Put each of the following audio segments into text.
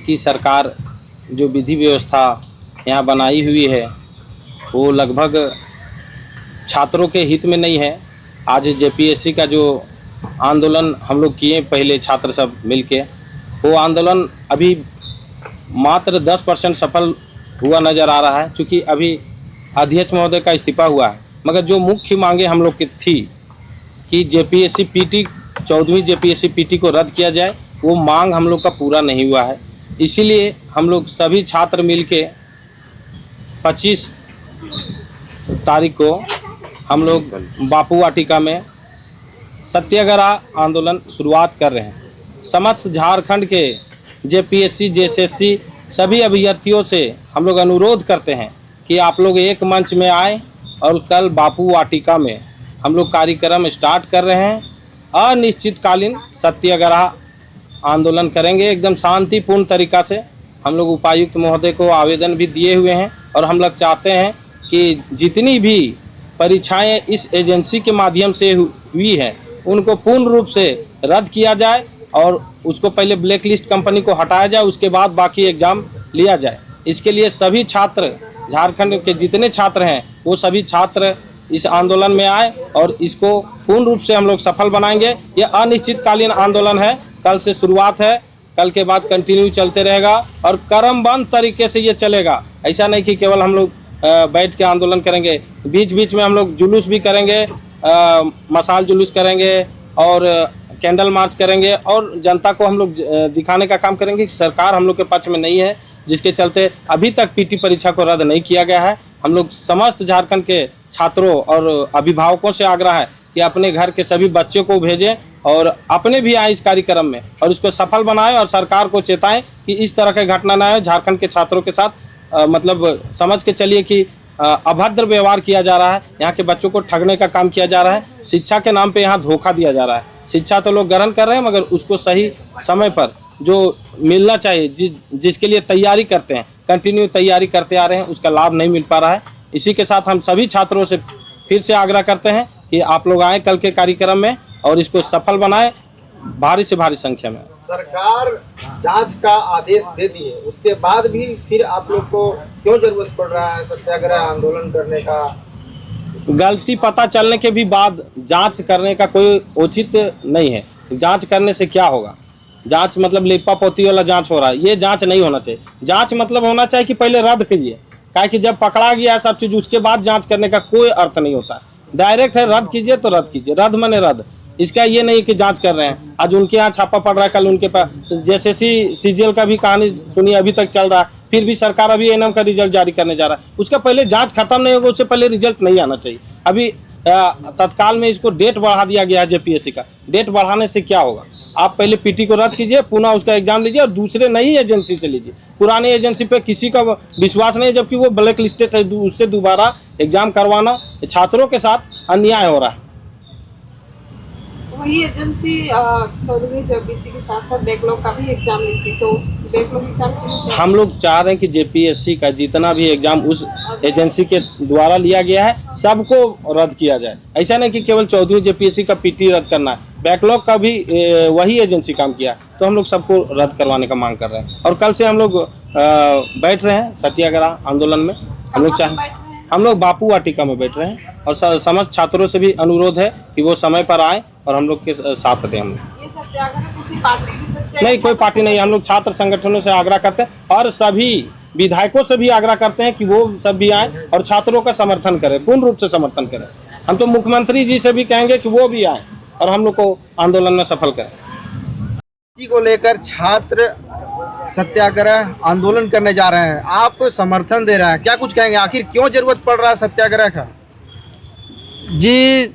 की सरकार जो विधि व्यवस्था यहाँ बनाई हुई है वो लगभग छात्रों के हित में नहीं है। आज जेपीएससी का जो आंदोलन हम लोग किए पहले छात्र सब मिलके, वो आंदोलन अभी मात्र 10% सफल हुआ नज़र आ रहा है, क्योंकि अभी अध्यक्ष महोदय का इस्तीफा हुआ है। मगर जो मुख्य मांगे हम लोग की थी कि जेपीएससी पीटी 14वीं जेपीएससी पीटी को रद्द किया जाए, वो मांग हम लोग का पूरा नहीं हुआ है। इसीलिए हम लोग सभी छात्र मिलके 25 तारीख को हम लोग बापू वाटिका में सत्याग्रह आंदोलन शुरुआत कर रहे हैं। समस्त झारखंड के जेपीएससी जेएसएससी सभी अभ्यर्थियों से हम लोग अनुरोध करते हैं कि आप लोग एक मंच में आए और कल बापू वाटिका में हम लोग कार्यक्रम स्टार्ट कर रहे हैं। अनिश्चितकालीन सत्याग्रह आंदोलन करेंगे एकदम शांतिपूर्ण तरीक़ा से। हम लोग उपायुक्त महोदय को आवेदन भी दिए हुए हैं और हम लोग चाहते हैं कि जितनी भी परीक्षाएं इस एजेंसी के माध्यम से हुई हैं उनको पूर्ण रूप से रद्द किया जाए और उसको पहले ब्लैक लिस्ट कंपनी को हटाया जाए, उसके बाद बाकी एग्ज़ाम लिया जाए। इसके लिए सभी छात्र, झारखंड के जितने छात्र हैं वो सभी छात्र इस आंदोलन में आए और इसको पूर्ण रूप से हम लोग सफल बनाएंगे। ये अनिश्चितकालीन आंदोलन है, कल से शुरुआत है, कल के बाद कंटिन्यू चलते रहेगा और क्रमबद्ध तरीके से ये चलेगा। ऐसा नहीं कि केवल हम लोग बैठ के आंदोलन करेंगे, बीच बीच में हम लोग जुलूस भी करेंगे, मशाल जुलूस करेंगे और कैंडल मार्च करेंगे और जनता को हम लोग दिखाने का काम करेंगे कि सरकार हम लोग के पक्ष में नहीं है, जिसके चलते अभी तक पीटी परीक्षा को रद्द नहीं किया गया है। हम लोग समस्त झारखंड के छात्रों और अभिभावकों से आग्रह है कि अपने घर के सभी बच्चों को भेजें और अपने भी आए इस कार्यक्रम में और इसको सफल बनाएं और सरकार को चेताएं कि इस तरह की घटना ना हो झारखंड के छात्रों के साथ। मतलब समझ के चलिए कि अभद्र व्यवहार किया जा रहा है, यहाँ के बच्चों को ठगने का काम किया जा रहा है, शिक्षा के नाम पे यहाँ धोखा दिया जा रहा है। शिक्षा तो लोग ग्रहण कर रहे हैं मगर उसको सही समय पर जो मिलना चाहिए, जिसके लिए तैयारी करते हैं, कंटिन्यू तैयारी करते आ रहे हैं, उसका लाभ नहीं मिल पा रहा है। इसी के साथ हम सभी छात्रों से फिर से आग्रह करते हैं कि आप लोग आएँ कल के कार्यक्रम में और इसको सफल बनाएं भारी से भारी संख्या में। सरकार जांच का आदेश दे दी है, उसके बाद भी फिर आप लोग को क्यों जरूरत पड़ रहा है सत्याग्रह आंदोलन करने का? गलती पता चलने के भी बाद जांच करने का कोई उचित नहीं है। जांच करने से क्या होगा? जांच मतलब लिपा पोती वाला जांच हो रहा है, ये जांच नहीं होना चाहिए। जांच मतलब होना चाहिए कि पहले रद्द कीजिए, क्या कि जब पकड़ा गया सब चीज़ उसके बाद जाँच करने का कोई अर्थ नहीं होता। डायरेक्ट है रद्द कीजिए तो रद्द कीजिए, रद्द माने रद्द। इसका ये नहीं कि जांच कर रहे हैं, आज उनके यहाँ छापा पड़ रहा है, कल उनके पास जैसे सीजीएल का भी कहानी सुनी अभी तक चल रहा है, फिर भी सरकार अभी एनएम का रिजल्ट जारी करने जा रहा है। उसका पहले जांच खत्म नहीं होगा, उससे पहले रिजल्ट नहीं आना चाहिए। अभी तत्काल में इसको डेट बढ़ा दिया गया है जेपीएससी का। डेट बढ़ाने से क्या होगा? आप पहले पीटी को रद्द कीजिए, पुनः उसका एग्जाम लीजिए और दूसरे नई एजेंसी से लीजिए। पुरानी एजेंसी पे किसी का विश्वास नहीं है, जबकि वो ब्लैक लिस्टेड है, उससे दोबारा एग्जाम करवाना छात्रों के साथ अन्याय हो रहा है। वही एजेंसी 14वीं जेपीएससी के साथ साथ बैकलॉग का भी एग्जाम ली थी, तो उस बैकलॉग एग्जाम के लिए हम लोग चाह रहे हैं कि जेपीएससी का जितना भी एग्जाम उस एजेंसी के द्वारा लिया गया है सबको रद्द किया जाए। ऐसा नहीं कि केवल 14वीं जेपीएससी का पीटी रद्द करना है, बैकलॉग का भी वही एजेंसी काम किया, तो हम लोग सबको रद्द करवाने का मांग कर रहे हैं। और कल से हम लोग बैठ रहे हैं सत्याग्रह आंदोलन में। हम लोग बापू वाटिका में बैठ रहे हैं और समस्त छात्रों से भी अनुरोध है कि वो समय पर आए और हम लोग के साथ दें। हम लोग ये सत्याग्रह किसी पार्टी से नहीं, कोई पार्टी नहीं, हम लोग छात्र संगठनों से आग्रह करते हैं और सभी विधायकों से भी आग्रह करते हैं कि वो सब भी आए और छात्रों का समर्थन करें, पूर्ण रूप से समर्थन करें। हम तो मुख्यमंत्री जी से भी कहेंगे कि वो भी आए और हम लोग को आंदोलन में सफल करें। इसी को लेकर छात्र सत्याग्रह आंदोलन करने जा रहे हैं, आप समर्थन दे रहे हैं, क्या कुछ कहेंगे? आखिर क्यों जरूरत पड़ रहा है सत्याग्रह का? जी,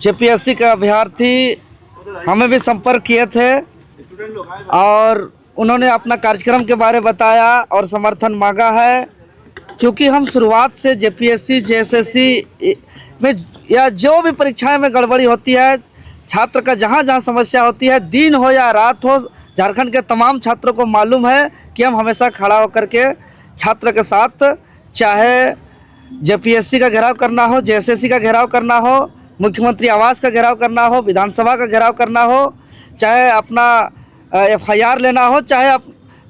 जेपीएससी का अभ्यर्थी हमें भी संपर्क किए थे और उन्होंने अपना कार्यक्रम के बारे में बताया और समर्थन मांगा है, क्योंकि हम शुरुआत से जेपीएससी जेएसएससी में या जो भी परीक्षाएं में गड़बड़ी होती है, छात्र का जहाँ जहाँ समस्या होती है, दिन हो या रात हो, झारखंड के तमाम छात्रों को मालूम है कि हम हमेशा खड़ा होकर के छात्र के साथ, चाहे जेपीएससी का घेराव करना हो, जेएसएससी का घेराव करना हो, मुख्यमंत्री आवास का घेराव करना हो, विधानसभा का घेराव करना हो, चाहे अपना एफआईआर लेना हो, चाहे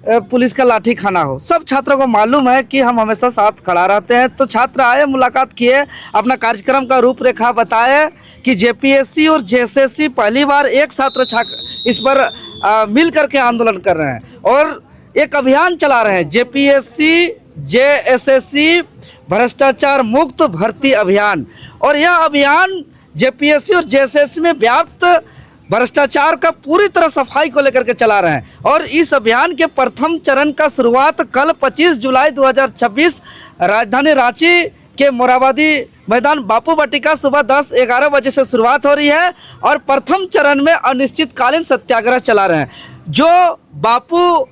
पुलिस का लाठी खाना हो। सब छात्रों को मालूम है कि हम हमेशा साथ खड़ा रहते हैं। तो छात्र आए, मुलाकात किए, अपना कार्यक्रम का रूपरेखा बताए कि जेपीएससी और जेएसएससी पहली बार एक छात्र इस पर मिल करके आंदोलन कर रहे हैं और एक अभियान चला रहे हैं, जेपीएससी जेएसएससी भ्रष्टाचार मुक्त भर्ती अभियान। और यह अभियान जेपीएससी और जेएसएससी में व्याप्त भ्रष्टाचार का पूरी तरह सफाई को लेकर के चला रहे हैं। और इस अभियान के प्रथम चरण का शुरुआत कल 25 जुलाई 2026 राजधानी रांची के मोराबादी मैदान बापू वाटिका सुबह 10-11 बजे से शुरुआत हो रही है और प्रथम चरण में अनिश्चितकालीन सत्याग्रह चला रहे हैं, जो बापू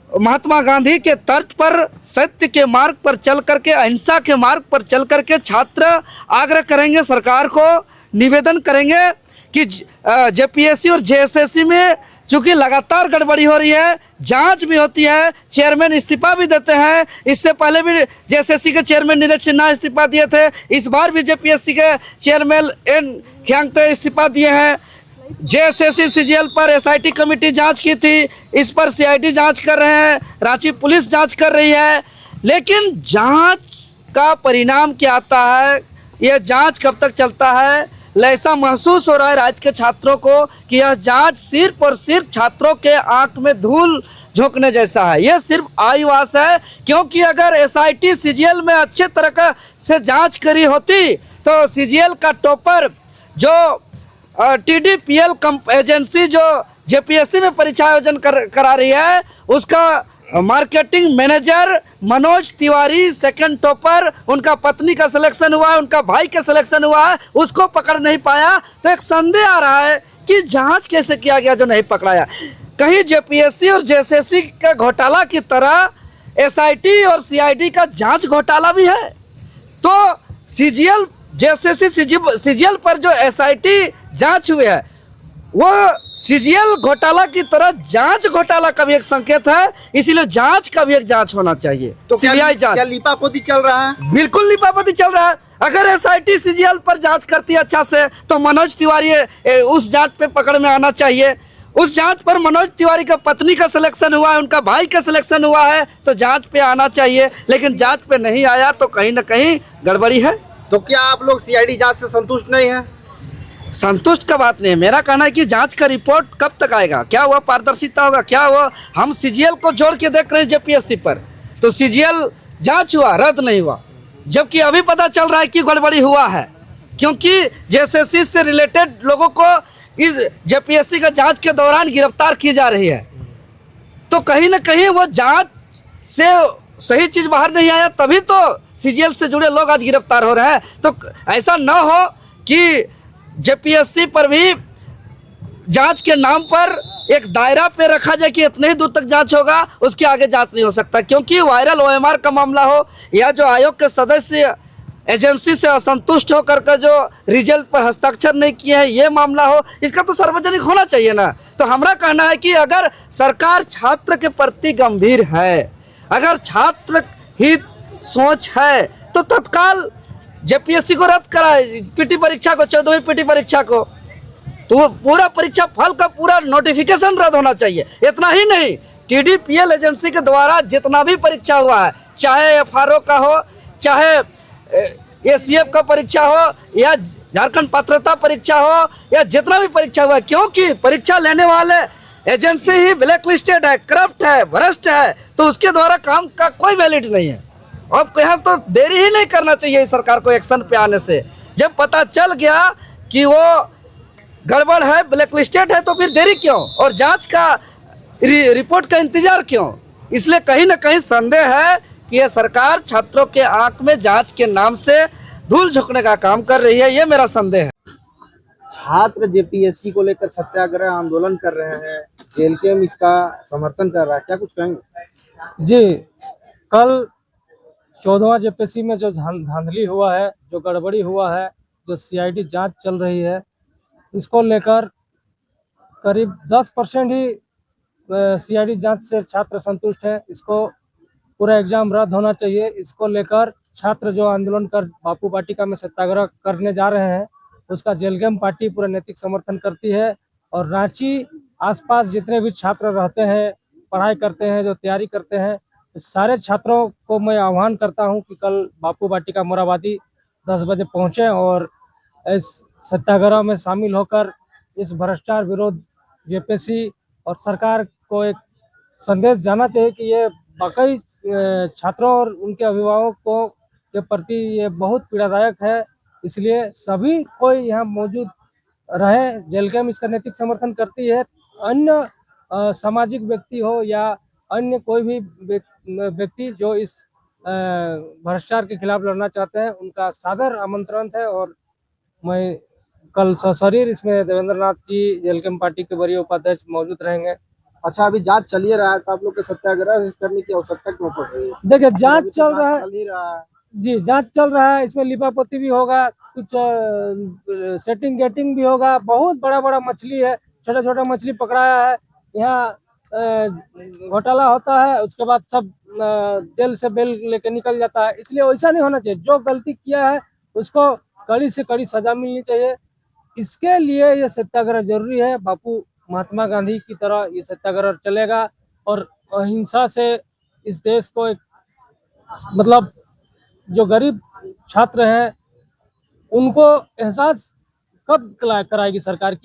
महात्मा गांधी के तर्ज पर सत्य के मार्ग पर चल करके, अहिंसा के मार्ग पर चल करके छात्र आग्रह करेंगे, सरकार को निवेदन करेंगे कि जेपीएससी और जेएसएससी में चूंकि लगातार गड़बड़ी हो रही है, जांच भी होती है, चेयरमैन इस्तीफा भी देते हैं। इससे पहले भी जेएसएससी के चेयरमैन नीरज सिन्हा इस्तीफा दिए थे, इस बार भी जेपीएससी के चेयरमैन एन खियांगते इस्तीफा दिए हैं। जेएसएससी सीजीएल पर एसआईटी कमेटी जांच की थी, इस पर सीआईडी जांच कर रहे हैं, रांची पुलिस जांच कर रही है। लेकिन जांच का परिणाम क्या आता है, यह जांच कब तक चलता है, ऐसा महसूस हो रहा है राज्य के छात्रों को कि यह जांच सिर्फ और सिर्फ छात्रों के आंख में धूल झोंकने जैसा है। यह सिर्फ आईवास है, क्योंकि अगर एसआईटी सीजीएल में अच्छे तरह से जांच करी होती तो सीजीएल का टॉपर जो टीडीपीएल एजेंसी जो जेपीएससी में परीक्षा आयोजन करा रही है, उसका marketing manager Manoj Tiwari second topper, उनका पत्नी का सिलेक्शन हुआ है, उनका भाई का सिलेक्शन हुआ है, उसको पकड़ नहीं पाया। तो एक संदेह आ रहा है कि जांच कैसे किया गया जो नहीं पकड़ाया। कहीं जेपीएससी और जेएसएससी का घोटाला की तरह एसआईटी और सीआईडी का जांच घोटाला भी है। तो सीजीएल जेएसएससी सीजीएल पर जो एसआईटी जांच हुई है, वो सीजीएल घोटाला की तरह जांच घोटाला का भी एक संकेत है, इसीलिए जांच का भी एक जांच होना चाहिए। तो सीबीआई जांच। क्या लिपापोती चल रहा है? बिल्कुल लिपापोती चल रहा है। अगर एसआईटी सीजीएल पर जांच करती है अच्छा से, तो मनोज तिवारी उस जांच पे पकड़ में आना चाहिए। उस जांच पर मनोज तिवारी का पत्नी का सिलेक्शन हुआ है, उनका भाई का सिलेक्शन हुआ है, तो जांच पे आना चाहिए। लेकिन जांच पे नहीं आया तो कहीं ना कहीं गड़बड़ी है। तो क्या आप लोग सीआईडी जांच से संतुष्ट नहीं हैं? संतुष्ट का बात नहीं है, मेरा कहना है कि जांच का रिपोर्ट कब तक आएगा, क्या हुआ पारदर्शिता होगा, क्या हुआ। हम सीजीएल को जोड़ के देख रहे हैं जेपीएससी पर, तो सीजीएल जांच हुआ, रद्द नहीं हुआ, जबकि अभी पता चल रहा है कि गड़बड़ी हुआ है, क्योंकि जेएसएससी से रिलेटेड लोगों को इस जेपीएससी का जांच के दौरान गिरफ्तार की जा रही है। तो कहीं ना कहीं वो जांच से सही चीज बाहर नहीं आया, तभी तो सीजीएल से जुड़े लोग आज गिरफ्तार हो रहे हैं। तो ऐसा न हो कि जेपीएससी पर भी जांच के नाम पर एक दायरा पे रखा जाए कि इतने ही दूर तक जांच होगा, उसके आगे जांच नहीं हो सकता, क्योंकि वायरल ओएमआर का मामला हो या जो आयोग के सदस्य एजेंसी से असंतुष्ट होकर के जो रिजल्ट पर हस्ताक्षर नहीं किए हैं, ये मामला हो, इसका तो सार्वजनिक होना चाहिए ना। तो हमारा कहना है कि अगर सरकार छात्र के प्रति गंभीर है, अगर छात्र हित सोच है, तो तत्काल जेपीएससी को रद्द कराए, पीटी परीक्षा को, 14वीं पीटी परीक्षा को, तो पूरा परीक्षा फल का पूरा नोटिफिकेशन रद्द होना चाहिए। इतना ही नहीं, टीडीपीएल एजेंसी के द्वारा जितना भी परीक्षा हुआ है, चाहे एफआरओ का हो, चाहे एसीएफ का परीक्षा हो, या झारखंड पात्रता परीक्षा हो, या जितना भी परीक्षा हुआ है, क्योंकि परीक्षा लेने वाले एजेंसी ही ब्लैक लिस्टेड है, करप्ट है, भ्रष्ट है, तो उसके द्वारा काम का कोई वैलिड नहीं है। अब यहाँ तो देरी ही नहीं करना चाहिए सरकार को एक्शन पे आने से। जब पता चल गया कि वो गड़बड़ है, ब्लैक लिस्टेड है, तो फिर देरी क्यों, और जांच का रिपोर्ट का इंतजार क्यों। इसलिए कहीं ना कहीं संदेह है कि ये सरकार छात्रों के आंख में जांच के नाम से धूल झोंकने का काम कर रही है, ये मेरा संदेह है। छात्र जेपीएससी को लेकर सत्याग्रह आंदोलन कर रहे हैं, जेएलकेएम इसका समर्थन कर रहा है, क्या कुछ कहेंगे? जी, कल 14वां जेपीएससी में जो धांधली हुआ है, जो गड़बड़ी हुआ है, जो सीआईडी जांच चल रही है, इसको लेकर करीब 10% ही सीआईडी जांच से छात्र संतुष्ट हैं। इसको पूरा एग्जाम रद्द होना चाहिए। इसको लेकर छात्र जो आंदोलन कर बापू वाटिका में सत्याग्रह करने जा रहे हैं, उसका जेएलकेएम पार्टी पूरा नैतिक समर्थन करती है। और रांची आसपास जितने भी छात्र रहते हैं, पढ़ाई करते हैं, जो तैयारी करते हैं, सारे छात्रों को मैं आह्वान करता हूं कि कल बापू वाटिका मोराबादी 10 बजे पहुंचे और इस सत्याग्रह में शामिल होकर इस भ्रष्टाचार विरोध जेपीएससी और सरकार को एक संदेश जाना चाहिए कि ये वाकई छात्रों और उनके अभिभावकों के प्रति ये बहुत पीड़ादायक है। इसलिए सभी कोई यहाँ मौजूद रहे। जेल कैम्प इसका नैतिक समर्थन करती है। अन्य सामाजिक व्यक्ति हो या अन्य कोई भी व्यक्ति जो इस भ्रष्टाचार के खिलाफ लड़ना चाहते हैं, उनका सादर आमंत्रण है। और मैं कल सशरीर इसमें Devendra Nath ji, jail camp party के वरीय उपाध्यक्ष मौजूद रहेंगे। अच्छा, अभी जांच चल ही रहा है तो आप लोग को सत्याग्रह करने की आवश्यकता क्यों पड़ रही है? देखिए, जांच चल रहा है चल ही रहा है। जी, जांच चल रहा है। इसमें लिपापोती भी होगा, कुछ सेटिंग गेटिंग भी होगा। बहुत बड़ा बड़ा मछली है, छोटा छोटा मछली पकड़ाया है। यहाँ घोटाला होता है, उसके बाद सब जेल से बेल लेके निकल जाता है। इसलिए वैसा नहीं होना चाहिए। जो गलती किया है उसको कड़ी से कड़ी सजा मिलनी चाहिए। इसके लिए ये सत्याग्रह जरूरी है। बापू महात्मा गांधी की तरह ये सत्याग्रह चलेगा और अहिंसा से इस देश को एक मतलब जो गरीब छात्र हैं उनको एहसास कब कराएगी सरकार की